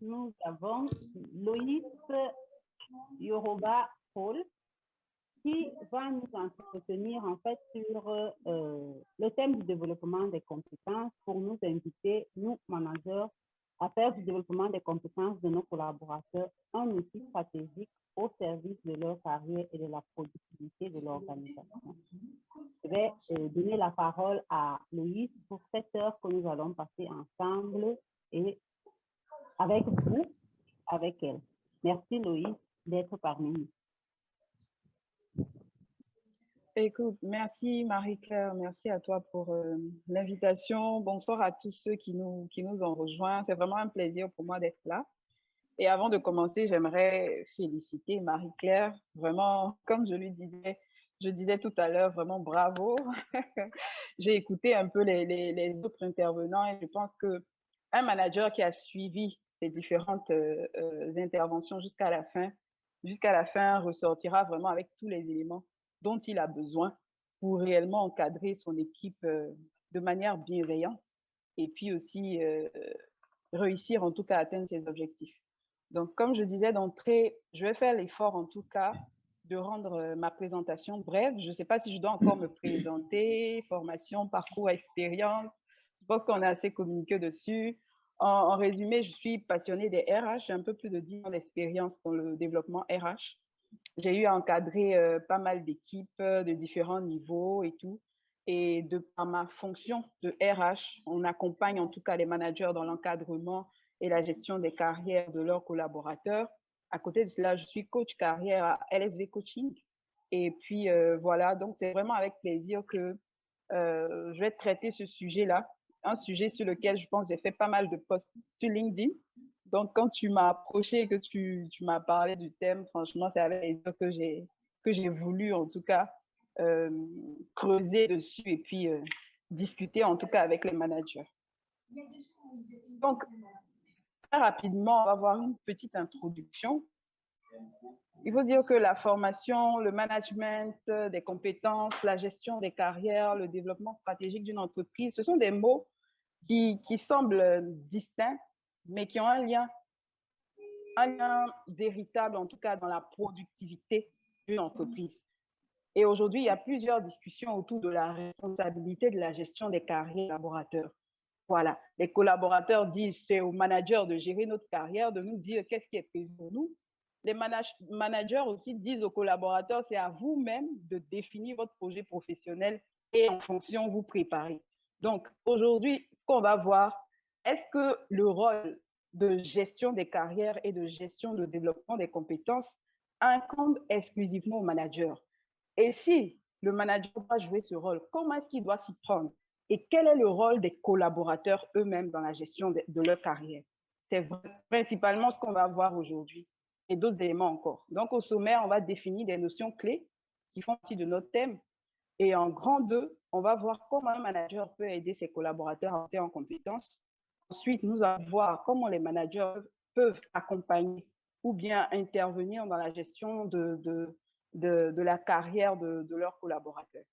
nous avons Loïs Yoruba Paul qui va nous entretenir en fait sur le thème du développement des compétences pour nous inviter, nous managers, à faire du développement des compétences de nos collaborateurs un outil stratégique au service de leur carrière et de la productivité de l'organisation. Je vais donner la parole à Loïs pour cette heure que nous allons passer ensemble et avec vous, avec elle. Merci Loïs d'être parmi nous. Écoute, merci Marie-Claire, merci à toi pour l'invitation. Bonsoir à tous ceux qui nous ont rejoints. C'est vraiment un plaisir pour moi d'être là. Et avant de commencer, j'aimerais féliciter Marie-Claire. Vraiment, comme je disais tout à l'heure, vraiment bravo. J'ai écouté un peu les autres intervenants et je pense qu'un manager qui a suivi ces différentes interventions jusqu'à la fin ressortira vraiment avec tous les éléments dont il a besoin pour réellement encadrer son équipe de manière bienveillante et puis aussi réussir en tout cas à atteindre ses objectifs. Donc, comme je disais d'entrée, je vais faire l'effort en tout cas de rendre ma présentation brève. Je ne sais pas si je dois encore me présenter, formation, parcours, expérience. Je pense qu'on a assez communiqué dessus. En résumé, je suis passionnée des RH, j'ai un peu plus de 10 ans d'expérience dans le développement RH. J'ai eu à encadrer pas mal d'équipes de différents niveaux et tout. Et de par ma fonction de RH, on accompagne en tout cas les managers dans l'encadrement et la gestion des carrières de leurs collaborateurs. À côté de cela, je suis coach carrière à LSV Coaching. Et puis voilà, donc c'est vraiment avec plaisir que je vais traiter ce sujet-là, un sujet sur lequel je pense j'ai fait pas mal de posts sur LinkedIn. Donc, quand tu m'as approché et que tu m'as parlé du thème, franchement, c'est avec plaisir que j'ai voulu, en tout cas, creuser dessus et puis discuter, en tout cas, avec les managers. Donc, très rapidement, on va voir une petite introduction. Il faut dire que la formation, le management des compétences, la gestion des carrières, le développement stratégique d'une entreprise, ce sont des mots qui semblent distincts, mais qui ont un lien véritable, en tout cas, dans la productivité d'une entreprise. Et aujourd'hui, il y a plusieurs discussions autour de la responsabilité de la gestion des carrières collaborateurs. Voilà, les collaborateurs disent c'est au manager de gérer notre carrière, de nous dire qu'est-ce qui est prévu pour nous. Les managers aussi disent aux collaborateurs, c'est à vous-même de définir votre projet professionnel et en fonction, vous préparer. Donc, aujourd'hui, ce qu'on va voir, est-ce que le rôle de gestion des carrières et de gestion de développement des compétences incombe exclusivement au manager? Et si le manager doit jouer ce rôle, comment est-ce qu'il doit s'y prendre? Et quel est le rôle des collaborateurs eux-mêmes dans la gestion de leur carrière? C'est principalement ce qu'on va voir aujourd'hui et d'autres éléments encore. Donc, au sommaire, on va définir des notions clés qui font partie de notre thème. Et en grand 2, on va voir comment un manager peut aider ses collaborateurs à monter en compétences. Ensuite, nous allons voir comment les managers peuvent accompagner ou bien intervenir dans la gestion de la carrière de leurs collaborateurs.